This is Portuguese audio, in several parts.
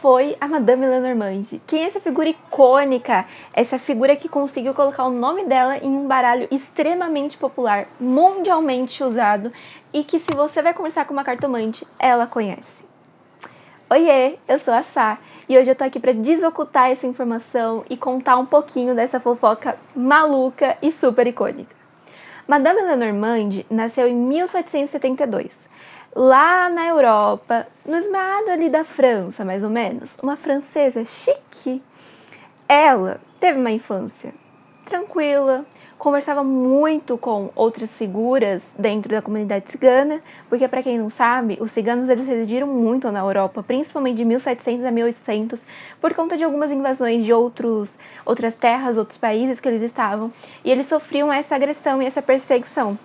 foi a Madame Lenormand? Quem é essa figura icônica? Essa figura que conseguiu colocar o nome dela em um baralho extremamente popular, mundialmente usado, e que se você vai conversar com uma cartomante, ela conhece. Oiê, eu sou a Sá, e hoje eu tô aqui para desocultar essa informação e contar um pouquinho dessa fofoca maluca e super icônica. Madame Lenormand nasceu em 1772. Lá na Europa, no esmado ali da França, mais ou menos, uma francesa chique. Ela teve uma infância tranquila, conversava muito com outras figuras dentro da comunidade cigana, porque para quem não sabe, os ciganos eles residiram muito na Europa, principalmente de 1700 a 1800, por conta de algumas invasões de outras terras, outros países que eles estavam, e eles sofriam essa agressão e essa perseguição.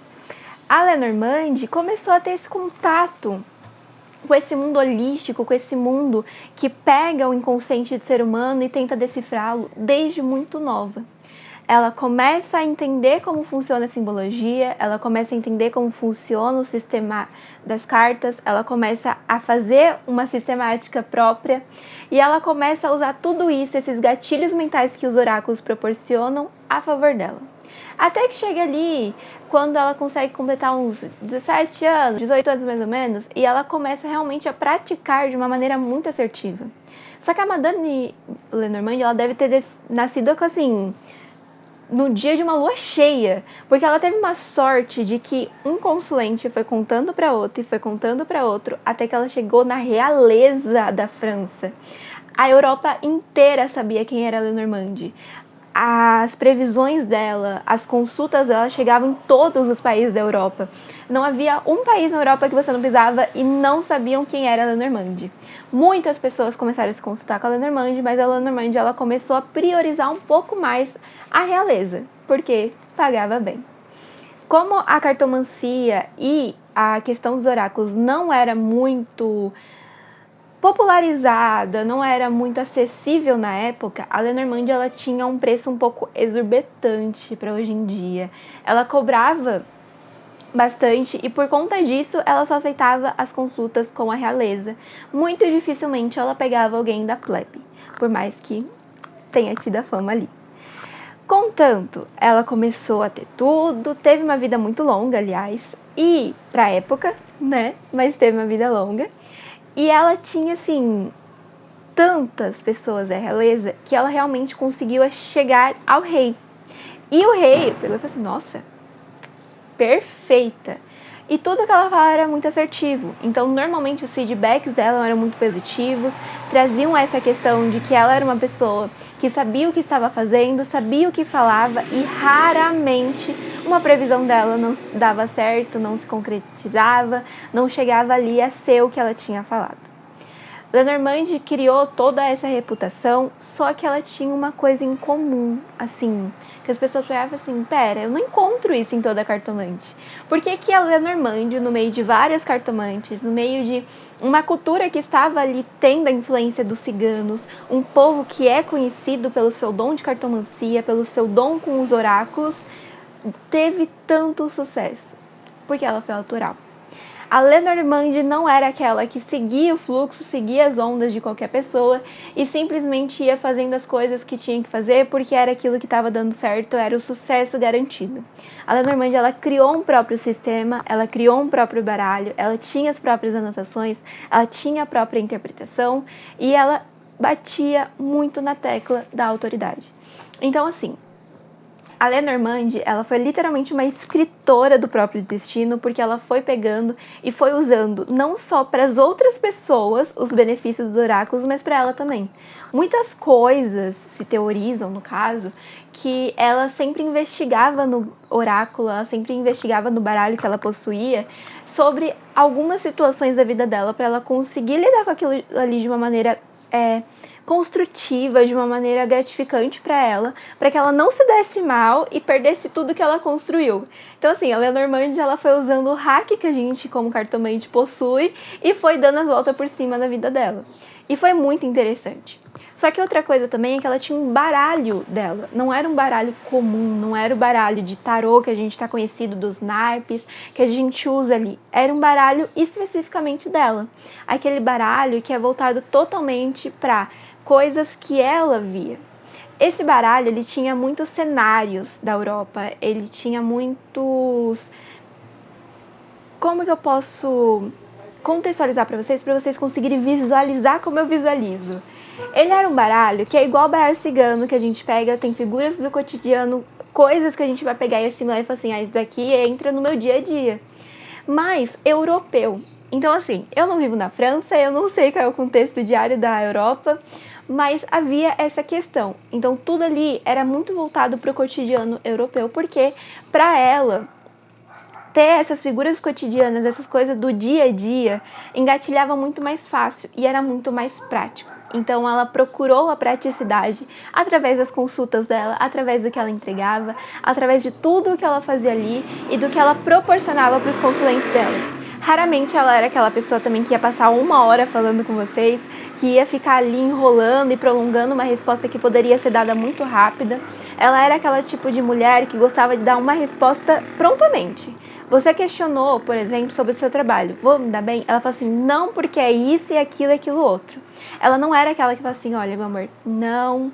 A Lenormand começou a ter esse contato com esse mundo holístico, com esse mundo que pega o inconsciente do ser humano e tenta decifrá-lo desde muito nova. Ela começa a entender como funciona a simbologia, ela começa a entender como funciona o sistema das cartas, ela começa a fazer uma sistemática própria e ela começa a usar tudo isso, esses gatilhos mentais que os oráculos proporcionam, a favor dela. Até que chega ali, quando ela consegue completar uns 17 anos, 18 anos mais ou menos, e ela começa realmente a praticar de uma maneira muito assertiva. Só que a Madame Lenormand, ela deve ter nascido assim, no dia de uma lua cheia, porque ela teve uma sorte de que um consulente foi contando para outro e foi contando para outro, até que ela chegou na realeza da França. A Europa inteira sabia quem era a Lenormand. As previsões dela, as consultas dela chegavam em todos os países da Europa. Não havia um país na Europa que você não pisava e não sabiam quem era a Lenormand. Muitas pessoas começaram a se consultar com a Lenormand, mas a Lenormand ela começou a priorizar um pouco mais a realeza, porque pagava bem. Como a cartomancia e a questão dos oráculos não era muito popularizada, não era muito acessível na época, a Lenormand ela tinha um preço um pouco exorbitante para hoje em dia. Ela cobrava bastante e por conta disso ela só aceitava as consultas com a realeza. Muito dificilmente ela pegava alguém da plebe, por mais que tenha tido a fama ali. Contanto, ela começou a ter tudo, teve uma vida muito longa, aliás, e pra época, né, mas teve uma vida longa. E ela tinha, assim, tantas pessoas da realeza que ela realmente conseguiu chegar ao rei. E o rei pegou e falou assim, nossa, perfeita. E tudo que ela falava era muito assertivo. Então, normalmente, os feedbacks dela eram muito positivos, traziam essa questão de que ela era uma pessoa que sabia o que estava fazendo, sabia o que falava e raramente uma previsão dela não dava certo, não se concretizava, não chegava ali a ser o que ela tinha falado. Lenormand criou toda essa reputação, só que ela tinha uma coisa em comum, assim, que as pessoas falavam assim, pera, eu não encontro isso em toda cartomante. Por que que a Lenormand, no meio de várias cartomantes, no meio de uma cultura que estava ali tendo a influência dos ciganos, um povo que é conhecido pelo seu dom de cartomancia, pelo seu dom com os oráculos, teve tanto sucesso? Porque ela foi autoral. A Lenormand não era aquela que seguia o fluxo, seguia as ondas de qualquer pessoa e simplesmente ia fazendo as coisas que tinha que fazer porque era aquilo que estava dando certo, era o sucesso garantido. A Lenormand ela criou um próprio sistema, ela criou um próprio baralho, ela tinha as próprias anotações, ela tinha a própria interpretação e ela batia muito na tecla da autoridade. Então, assim, a Lenormand, ela foi literalmente uma escritora do próprio destino, porque ela foi pegando e foi usando não só para as outras pessoas os benefícios dos oráculos, mas para ela também. Muitas coisas se teorizam, no caso, que ela sempre investigava no oráculo, ela sempre investigava no baralho que ela possuía, sobre algumas situações da vida dela, para ela conseguir lidar com aquilo ali de uma maneira construtiva, de uma maneira gratificante para que ela não se desse mal e perdesse tudo que ela construiu. Então, assim, a Lenormand, ela foi usando o hack que a gente, como cartomante, possui e foi dando as voltas por cima da vida dela. E foi muito interessante. Só que outra coisa também é que ela tinha um baralho dela. Não era um baralho comum, não era o baralho de tarô que a gente está conhecido dos naipes, que a gente usa ali. Era um baralho especificamente dela. Aquele baralho que é voltado totalmente para coisas que ela via. Esse baralho, ele tinha muitos cenários da Europa, ele tinha muitos... Como que eu posso contextualizar para vocês conseguirem visualizar como eu visualizo? Ele era um baralho que é igual ao baralho cigano, que a gente pega, tem figuras do cotidiano, coisas que a gente vai pegar e assimilar e falar assim, isso daqui entra no meu dia a dia. Mas europeu. Então assim, eu não vivo na França, eu não sei qual é o contexto diário da Europa, mas havia essa questão. Então tudo ali era muito voltado para o cotidiano europeu, porque para ela ter essas figuras cotidianas, essas coisas do dia a dia, engatilhava muito mais fácil e era muito mais prático. Então ela procurou a praticidade através das consultas dela, através do que ela entregava, através de tudo que ela fazia ali e do que ela proporcionava para os consulentes dela. Raramente ela era aquela pessoa também que ia passar 1 hora falando com vocês, que ia ficar ali enrolando e prolongando uma resposta que poderia ser dada muito rápida. Ela era aquela tipo de mulher que gostava de dar uma resposta prontamente. Você questionou, por exemplo, sobre o seu trabalho. Vou me dar bem? Ela fala assim, não, porque é isso e aquilo outro. Ela não era aquela que fala assim, olha, meu amor, não,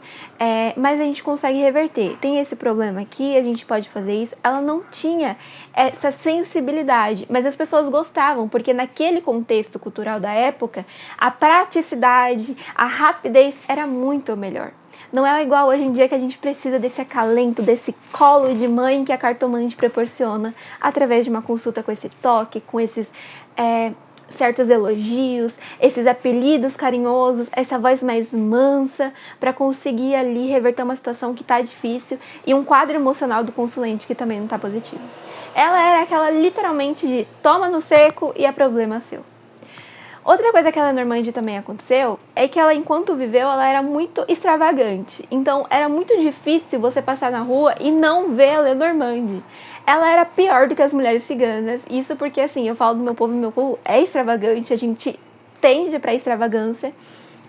mas a gente consegue reverter. Tem esse problema aqui, a gente pode fazer isso. Ela não tinha essa sensibilidade, mas as pessoas gostavam, porque naquele contexto cultural da época, a praticidade, a rapidez era muito melhor. Não é igual hoje em dia que a gente precisa desse acalento, desse colo de mãe que a cartomante proporciona através de uma consulta com esse toque, com esses certos elogios, esses apelidos carinhosos, essa voz mais mansa para conseguir ali reverter uma situação que está difícil e um quadro emocional do consulente que também não está positivo. Ela era aquela literalmente de toma no seco e é problema seu. Outra coisa que a Lenormand também aconteceu é que ela, enquanto viveu, ela era muito extravagante. Então, era muito difícil você passar na rua e não ver a Lenormand. Ela era pior do que as mulheres ciganas. Isso porque, assim, eu falo do meu povo é extravagante, a gente tende para extravagância.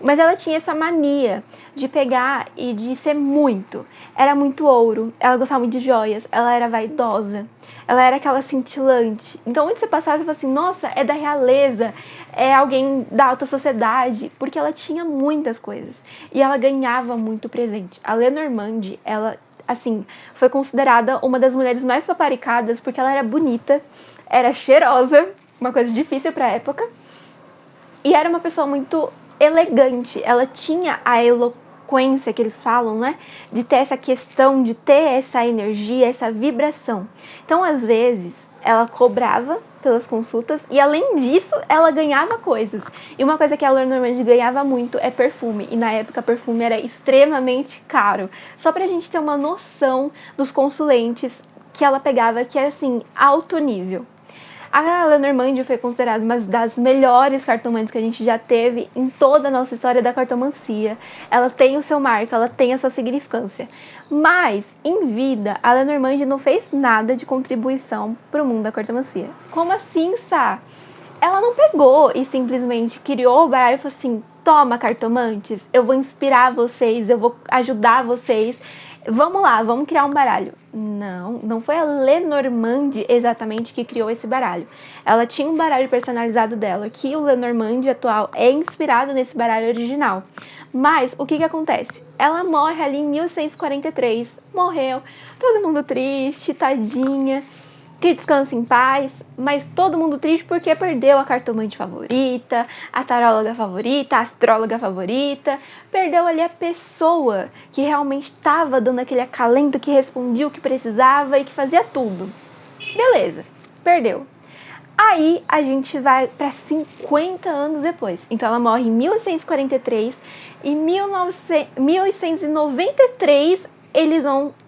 Mas ela tinha essa mania de pegar e de ser muito. Era muito ouro, ela gostava muito de joias, ela era vaidosa, ela era aquela cintilante. Então, onde você passava, você falava assim, nossa, é da realeza, é alguém da alta sociedade, porque ela tinha muitas coisas. E ela ganhava muito presente. A Lenormand, ela, assim, foi considerada uma das mulheres mais paparicadas, porque ela era bonita, era cheirosa, uma coisa difícil pra época, e era uma pessoa muito elegante, ela tinha a eloquência que eles falam, né? De ter essa questão, de ter essa energia, essa vibração. Então, às vezes, ela cobrava pelas consultas e, além disso, ela ganhava coisas. E uma coisa que a Lenormand ganhava muito é perfume. E, na época, perfume era extremamente caro. Só pra gente ter uma noção dos consulentes que ela pegava, que era, assim, alto nível. A Lenormand foi considerada uma das melhores cartomantes que a gente já teve em toda a nossa história da cartomancia. Ela tem o seu marco, ela tem a sua significância. Mas, em vida, a Lenormand não fez nada de contribuição para o mundo da cartomancia. Como assim, Sá? Ela não pegou e simplesmente criou o baralho e falou assim, toma, cartomantes, eu vou inspirar vocês, eu vou ajudar vocês. Vamos lá, vamos criar um baralho. Não foi a Lenormand exatamente que criou esse baralho. Ela tinha um baralho personalizado dela, que o Lenormand atual é inspirado nesse baralho original. Mas, o que acontece? Ela morre ali em 1643, morreu, todo mundo triste, tadinha, que descanse em paz, mas todo mundo triste porque perdeu a cartomante favorita, a taróloga favorita, a astróloga favorita, perdeu ali a pessoa que realmente estava dando aquele acalento, que respondia o que precisava e que fazia tudo. Beleza, perdeu. Aí a gente vai para 50 anos depois. Então ela morre em 1643 e em 1893 eles vão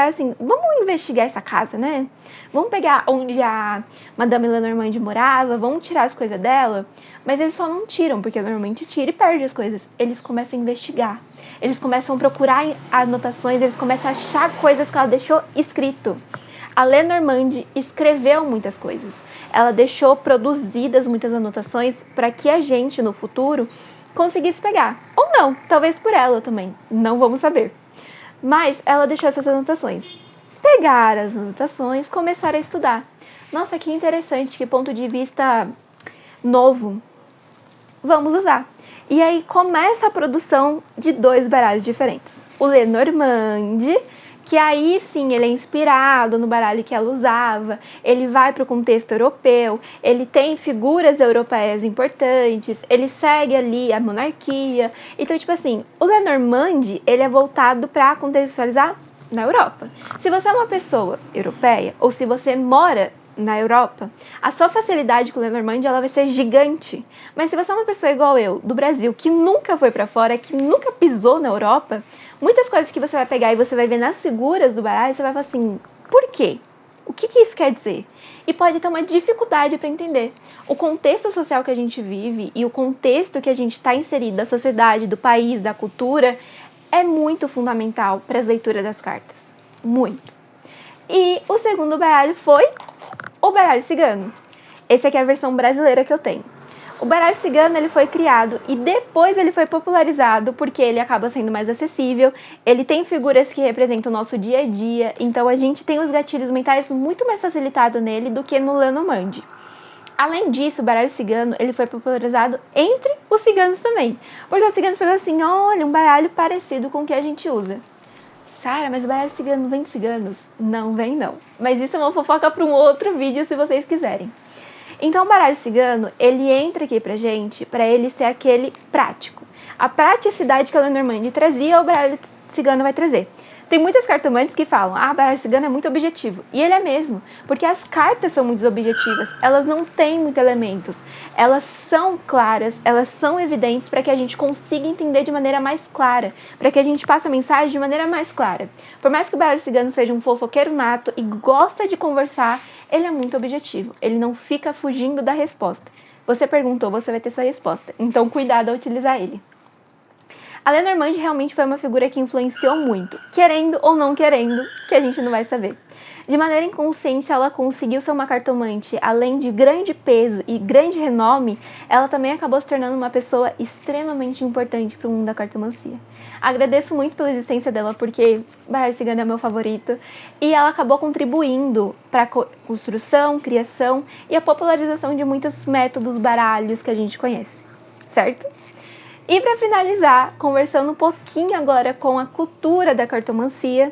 assim, vamos investigar essa casa, né? Vamos pegar onde a Madame Lenormand morava, vamos tirar as coisas dela. Mas eles só não tiram, porque normalmente tira e perde as coisas. Eles começam a investigar. Eles começam a procurar anotações, eles começam a achar coisas que ela deixou escrito. A Lenormand escreveu muitas coisas. Ela deixou produzidas muitas anotações para que a gente, no futuro, conseguisse pegar. Ou não, talvez por ela também, não vamos saber. Mas ela deixou essas anotações. Pegaram as anotações, começaram a estudar. Nossa, que interessante, que ponto de vista novo. Vamos usar. E aí começa a produção de 2 baralhos diferentes. O Lenormand, que aí sim ele é inspirado no baralho que ela usava, ele vai para o contexto europeu, ele tem figuras europeias importantes, ele segue ali a monarquia. Então, tipo assim, o Lenormand, ele é voltado para contextualizar na Europa. Se você é uma pessoa europeia, ou se você mora na Europa, a sua facilidade com o Lenormand ela vai ser gigante. Mas se você é uma pessoa igual eu, do Brasil, que nunca foi pra fora, que nunca pisou na Europa, muitas coisas que você vai pegar e você vai ver nas figuras do baralho, você vai falar assim, por quê? O que isso quer dizer? E pode ter uma dificuldade para entender. O contexto social que a gente vive e o contexto que a gente está inserido, da sociedade, do país, da cultura, é muito fundamental para as leituras das cartas. Muito. E o segundo baralho foi o baralho cigano. Esse aqui é a versão brasileira que eu tenho. O baralho cigano ele foi criado e depois ele foi popularizado porque ele acaba sendo mais acessível, ele tem figuras que representam o nosso dia a dia, então a gente tem os gatilhos mentais muito mais facilitados nele do que no Lenormand. Além disso, o baralho cigano ele foi popularizado entre os ciganos também, porque os ciganos pegaram assim, olha, um baralho parecido com o que a gente usa. Sara, mas o baralho cigano não vem de ciganos? Não vem não, mas isso é uma fofoca para um outro vídeo se vocês quiserem. Então o baralho cigano, ele entra aqui pra gente, pra ele ser aquele prático. A praticidade que a Lenormand trazia, o baralho cigano vai trazer. Tem muitas cartomantes que falam, o baralho cigano é muito objetivo. E ele é mesmo, porque as cartas são muito objetivas, elas não têm muitos elementos. Elas são claras, elas são evidentes para que a gente consiga entender de maneira mais clara, para que a gente passe a mensagem de maneira mais clara. Por mais que o baralho cigano seja um fofoqueiro nato e gosta de conversar, ele é muito objetivo, ele não fica fugindo da resposta. Você perguntou, você vai ter sua resposta, então cuidado ao utilizar ele. A Lenormand realmente foi uma figura que influenciou muito, querendo ou não querendo, que a gente não vai saber. De maneira inconsciente, ela conseguiu ser uma cartomante, além de grande peso e grande renome, ela também acabou se tornando uma pessoa extremamente importante para o mundo da cartomancia. Agradeço muito pela existência dela, porque baralho cigano é meu favorito, e ela acabou contribuindo para a construção, criação e a popularização de muitos métodos baralhos que a gente conhece, certo? E para finalizar, conversando um pouquinho agora com a cultura da cartomancia,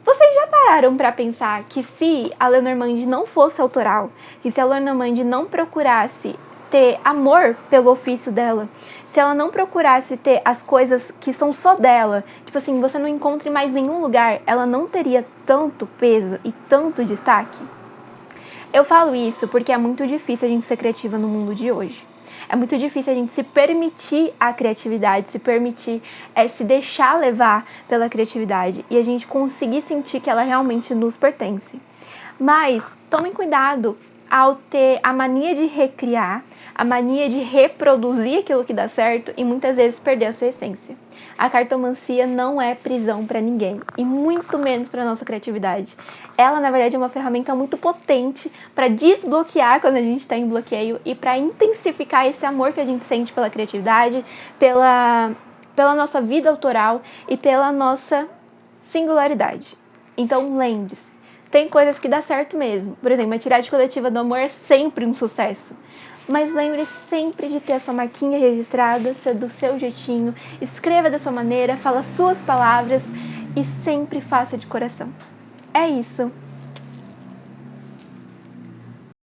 vocês já pararam para pensar que se a Lenormand não fosse autoral, que se a Lenormand não procurasse ter amor pelo ofício dela, se ela não procurasse ter as coisas que são só dela, tipo assim, você não encontra em mais nenhum lugar, ela não teria tanto peso e tanto destaque? Eu falo isso porque é muito difícil a gente ser criativa no mundo de hoje. É muito difícil a gente se permitir a criatividade, se permitir se deixar levar pela criatividade e a gente conseguir sentir que ela realmente nos pertence. Mas tomem cuidado ao ter a mania de recriar, a mania de reproduzir aquilo que dá certo e muitas vezes perder a sua essência. A cartomancia não é prisão para ninguém e muito menos para nossa criatividade. Ela, na verdade, é uma ferramenta muito potente para desbloquear quando a gente está em bloqueio e para intensificar esse amor que a gente sente pela criatividade, pela nossa vida autoral e pela nossa singularidade. Então, lembre-se, tem coisas que dá certo mesmo. Por exemplo, a tiragem coletiva do amor é sempre um sucesso. Mas lembre sempre de ter a sua marquinha registrada, ser do seu jeitinho, escreva da sua maneira, fala suas palavras e sempre faça de coração. É isso!